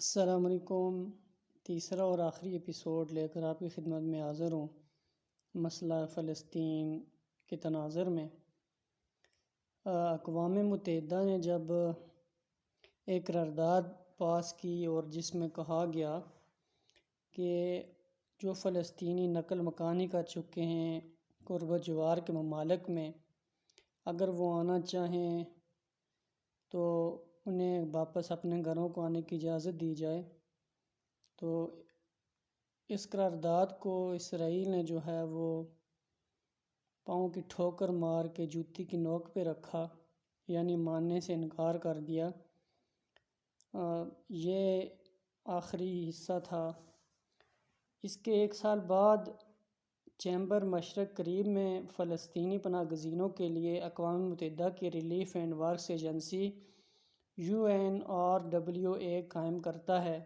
السلام علیکم۔ تیسرا اور آخری ایپیسوڈ لے کر آپ کی خدمت میں حاضر ہوں مسئلہ فلسطین کے تناظر میں۔ اقوام متحدہ نے جب ایک قرارداد پاس کی اور جس میں کہا گیا کہ جو فلسطینی نقل مکانی کر چکے ہیں قرب و جوار کے ممالک میں، اگر وہ آنا چاہیں تو انہیں واپس اپنے گھروں کو آنے کی اجازت دی جائے، تو اس قرارداد کو اسرائیل نے جو ہے وہ پاؤں کی ٹھوکر مار کے جوتی کی نوک پہ رکھا، یعنی ماننے سے انکار کر دیا۔ یہ آخری حصہ تھا۔ اس کے ایک سال بعد چیمبر مشرق قریب میں فلسطینی پناہ گزینوں کے لیے اقوام متحدہ کی relief and works agency UNRWA قائم کرتا ہے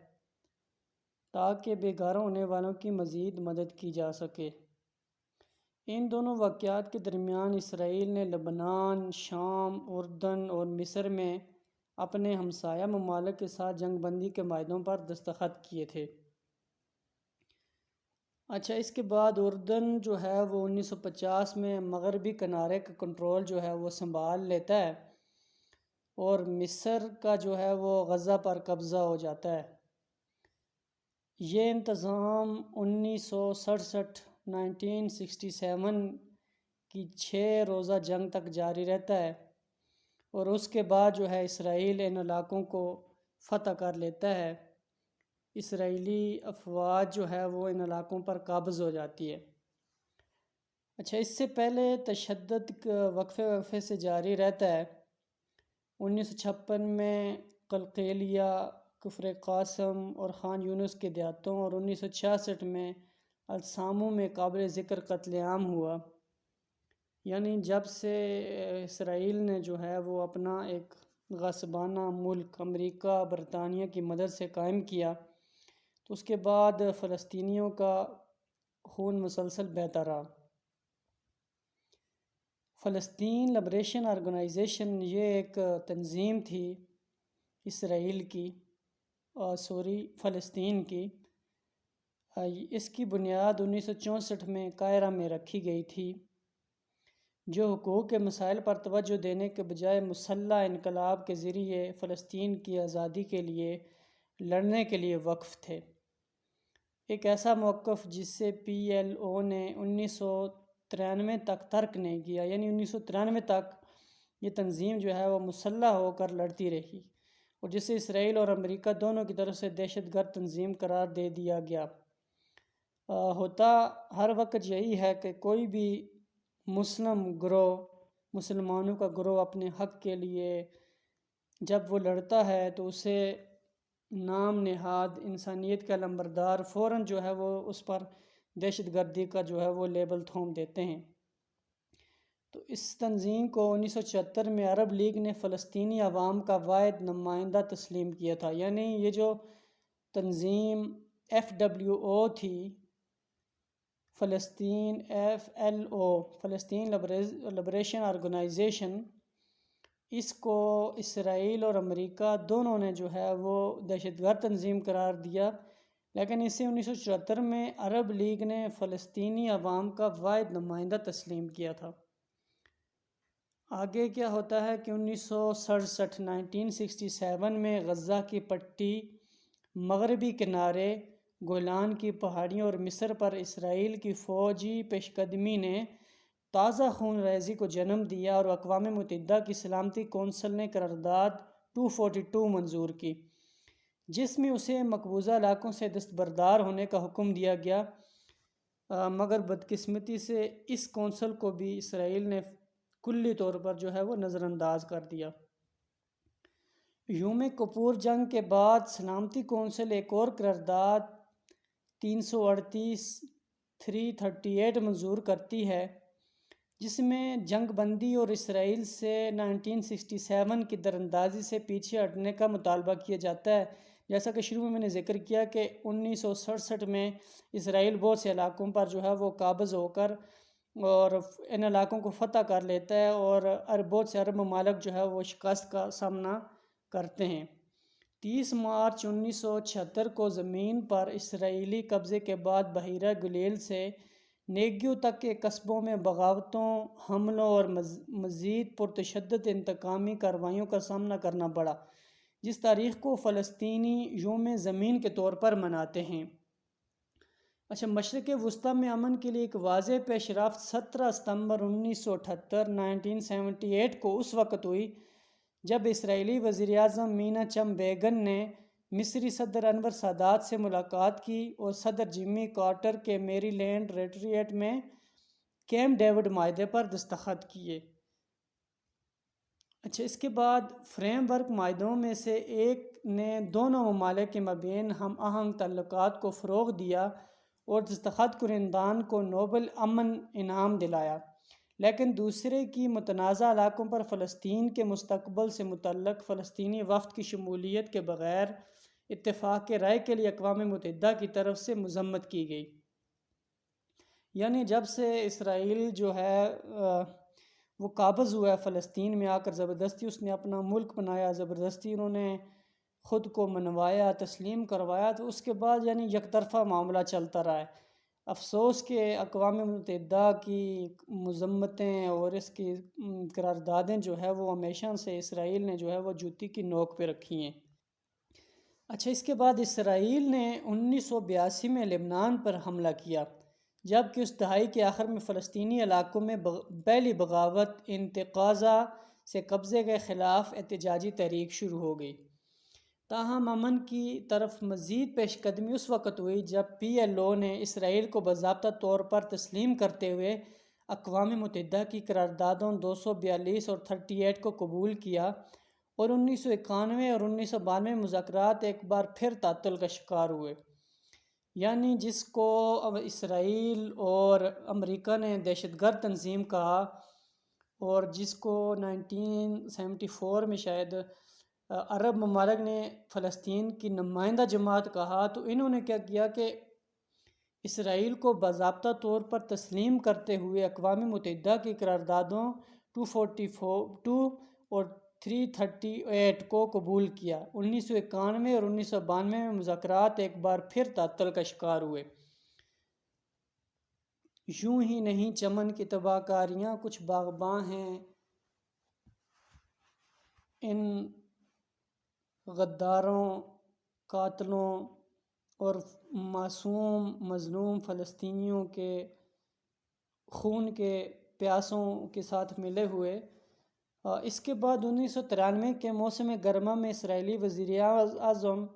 تاکہ بے گھر ہونے والوں کی مزید مدد کی جا سکے۔ ان دونوں واقعات کے درمیان اسرائیل نے لبنان، شام، اردن اور مصر میں اپنے ہمسایہ ممالک کے ساتھ جنگ بندی کے معاہدوں پر دستخط کیے تھے۔ اچھا، اس کے بعد اردن جو ہے وہ 1950 میں مغربی کنارے کا کنٹرول جو ہے وہ سنبھال لیتا ہے اور مصر کا جو ہے وہ غزہ پر قبضہ ہو جاتا ہے۔ یہ انتظام 1967 کی 6 روزہ جنگ تک جاری رہتا ہے اور اس کے بعد جو ہے اسرائیل ان علاقوں کو فتح کر لیتا ہے۔ اسرائیلی افواج جو ہے وہ ان علاقوں پر قابض ہو جاتی ہے۔ اچھا، اس سے پہلے تشدد وقفے سے جاری رہتا ہے۔ 1956 میں قلقیلیہ، کفر قاسم اور خان یونس کے دیہاتوں اور 1966 میں السامو میں قابل ذکر قتل عام ہوا۔ یعنی جب سے اسرائیل نے جو ہے وہ اپنا ایک غصبانہ ملک امریکہ برطانیہ کی مدد سے قائم کیا، تو اس کے بعد فلسطینیوں کا خون مسلسل بہتا رہا۔ فلسطین لبریشن آرگنائزیشن یہ ایک تنظیم تھی اسرائیل کی فلسطین کی۔ اس کی بنیاد 1964 میں قاہرہ میں رکھی گئی تھی، جو حقوق کے مسائل پر توجہ دینے کے بجائے مسلح انقلاب کے ذریعے فلسطین کی آزادی کے لیے لڑنے کے لیے وقف تھے۔ ایک ایسا موقف جس سے PLO نے 1993 تک ترک نہیں کیا، یعنی 1993 تک یہ تنظیم جو ہے وہ مسلح ہو کر لڑتی رہی اور جسے اسرائیل اور امریکہ دونوں کی طرف سے دہشت گرد تنظیم قرار دے دیا گیا۔ ہوتا ہر وقت یہی ہے کہ کوئی بھی مسلمانوں کا گروہ اپنے حق کے لیے جب وہ لڑتا ہے تو اسے نام نہاد انسانیت کا علمبردار فوراً جو ہے وہ اس پر دہشت گردی کا جو ہے وہ لیبل تھوپ دیتے ہیں۔ تو اس تنظیم کو 1974 میں عرب لیگ نے فلسطینی عوام کا واحد نمائندہ تسلیم کیا تھا۔ یعنی یہ جو تنظیم FWO تھی، FLO فلسطین لبریشن آرگنائزیشن، اس کو اسرائیل اور امریکہ دونوں نے جو ہے وہ دہشت گرد تنظیم قرار دیا، لیکن اسے 1974 میں عرب لیگ نے فلسطینی عوام کا واحد نمائندہ تسلیم کیا تھا۔ آگے کیا ہوتا ہے کہ 1967 میں غزہ کی پٹی، مغربی کنارے، گولان کی پہاڑیوں اور مصر پر اسرائیل کی فوجی پیش قدمی نے تازہ خون ریزی کو جنم دیا اور اقوام متحدہ کی سلامتی کونسل نے قرارداد 242 منظور کی، جس میں اسے مقبوضہ علاقوں سے دستبردار ہونے کا حکم دیا گیا، مگر بدقسمتی سے اس کونسل کو بھی اسرائیل نے کلی طور پر جو ہے وہ نظر انداز کر دیا۔ یوم کپور جنگ کے بعد سلامتی کونسل ایک اور قرارداد 338 منظور کرتی ہے، جس میں جنگ بندی اور اسرائیل سے 1967 کی دراندازی سے پیچھے ہٹنے کا مطالبہ کیا جاتا ہے۔ جیسا کہ شروع میں نے ذکر کیا کہ 1967 میں اسرائیل بہت سے علاقوں پر جو ہے وہ قابض ہو کر اور ان علاقوں کو فتح کر لیتا ہے اور بہت سے عرب ممالک جو ہے وہ شکست کا سامنا کرتے ہیں۔ 30 مارچ 1976 کو زمین پر اسرائیلی قبضے کے بعد بحیرہ گلیل سے نیگیو تک کے قصبوں میں بغاوتوں، حملوں اور مزید پرتشدد انتقامی کارروائیوں کا سامنا کرنا پڑا، جس تاریخ کو فلسطینی یوم زمین کے طور پر مناتے ہیں۔ اچھا، مشرق وسطیٰ میں امن کے لیے ایک واضح پیش رفت 17 ستمبر 1978 کو اس وقت ہوئی جب اسرائیلی وزیر اعظم میناچم بیگن نے مصری صدر انور سادات سے ملاقات کی اور صدر جمی کارٹر کے میری لینڈ ریٹریٹ میں کیمپ ڈیوڈ معاہدے پر دستخط کیے۔ اچھا، اس کے بعد فریم ورک معاہدوں میں سے ایک نے دونوں ممالک کے مابین ہم آہنگ تعلقات کو فروغ دیا اور دستخط کنندگان کو نوبل امن انعام دلایا، لیکن دوسرے کی متنازع علاقوں پر فلسطین کے مستقبل سے متعلق فلسطینی وفد کی شمولیت کے بغیر اتفاق رائے کے لیے اقوام متحدہ کی طرف سے مذمت کی گئی۔ یعنی جب سے اسرائیل جو ہے وہ قابض ہوا ہے فلسطین میں آ کر، زبردستی اس نے اپنا ملک بنایا، زبردستی انہوں نے خود کو منوایا، تسلیم کروایا، تو اس کے بعد یعنی یک طرفہ معاملہ چلتا رہا ہے۔ افسوس کہ اقوام متحدہ کی مذمتیں اور اس کی قراردادیں جو ہے وہ ہمیشہ سے اسرائیل نے جو ہے وہ جوتی کی نوک پہ رکھی ہیں۔ اچھا، اس کے بعد اسرائیل نے 1982 میں لبنان پر حملہ کیا، جبکہ اس دہائی کے آخر میں فلسطینی علاقوں میں پہلی بغاوت انتقاضہ سے قبضے کے خلاف احتجاجی تحریک شروع ہو گئی۔ تاہم امن کی طرف مزید پیش قدمی اس وقت ہوئی جب PLO نے اسرائیل کو باضابطہ طور پر تسلیم کرتے ہوئے اقوام متحدہ کی قراردادوں 242 اور 38 کو قبول کیا، اور 1991 اور 1992 مذاکرات ایک بار پھر تعطل کا شکار ہوئے۔ یعنی جس کو اب اسرائیل اور امریکہ نے دہشت گرد تنظیم کہا، اور جس کو 1974 میں شاید عرب ممالک نے فلسطین کی نمائندہ جماعت کہا، تو انہوں نے کیا کیا کہ اسرائیل کو باضابطہ طور پر تسلیم کرتے ہوئے اقوام متحدہ کی قراردادوں 242 اور 338 کو قبول کیا۔ 1991 اور 1992 میں مذاکرات ایک بار پھر تعطل کا شکار ہوئے۔ یوں ہی نہیں چمن کی تباہ کاریاں کچھ باغباں ہیں، ان غداروں، قاتلوں اور معصوم مظلوم فلسطینیوں کے خون کے پیاسوں کے ساتھ ملے ہوئے۔ اس کے بعد 1993 کے موسم گرما میں اسرائیلی وزیر اعظم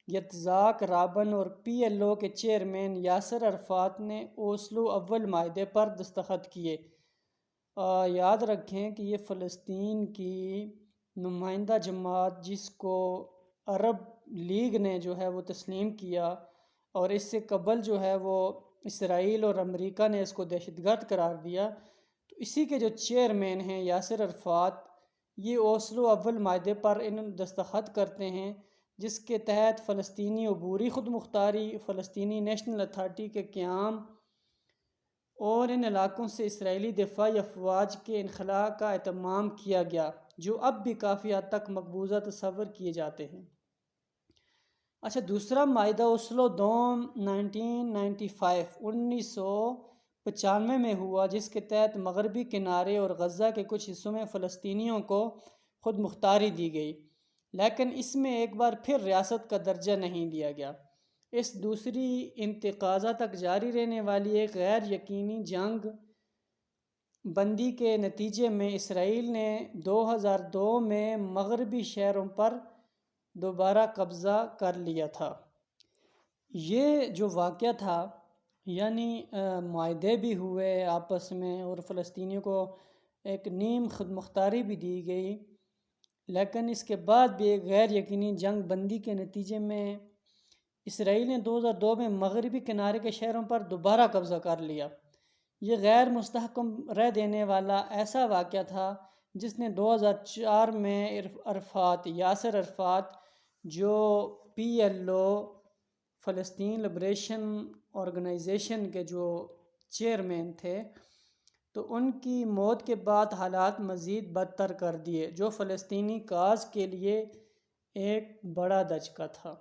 یتزاک رابن اور PLO کے چیئرمین یاسر عرفات نے اوسلو اول معاہدے پر دستخط کیے۔ یاد رکھیں کہ یہ فلسطین کی نمائندہ جماعت جس کو عرب لیگ نے جو ہے وہ تسلیم کیا، اور اس سے قبل جو ہے وہ اسرائیل اور امریکہ نے اس کو دہشت گرد قرار دیا، تو اسی کے جو چیئرمین ہیں یاسر عرفات، یہ اوسلو اول معاہدے پر دستخط کرتے ہیں، جس کے تحت فلسطینی عبوری خود مختاری، فلسطینی نیشنل اتھارٹی کے قیام اور ان علاقوں سے اسرائیلی دفاعی افواج کے انخلاء کا اہتمام کیا گیا، جو اب بھی کافی حد تک مقبوضہ تصور کیے جاتے ہیں۔ اچھا، دوسرا معاہدہ اوسلو دوم 1995 میں ہوا، جس کے تحت مغربی کنارے اور غزہ کے کچھ حصوں میں فلسطینیوں کو خود مختاری دی گئی، لیکن اس میں ایک بار پھر ریاست کا درجہ نہیں دیا گیا۔ اس دوسری انتقاضہ تک جاری رہنے والی ایک غیر یقینی جنگ بندی کے نتیجے میں اسرائیل نے 2002 میں مغربی شہروں پر دوبارہ قبضہ کر لیا تھا۔ یہ جو واقعہ تھا، یعنی معاہدے بھی ہوئے آپس میں اور فلسطینیوں کو ایک نیم خود مختاری بھی دی گئی، لیکن اس کے بعد بھی ایک غیر یقینی جنگ بندی کے نتیجے میں اسرائیل نے 2002 میں مغربی کنارے کے شہروں پر دوبارہ قبضہ کر لیا۔ یہ غیر مستحکم رہ دینے والا ایسا واقعہ تھا جس نے 2004 میں یاسر عرفات جو PLO فلسطین لبریشن آرگنائزیشن کے جو چیئرمین تھے، تو ان کی موت کے بعد حالات مزید بدتر کر دیے، جو فلسطینی کاز کے لیے ایک بڑا دھچکا تھا۔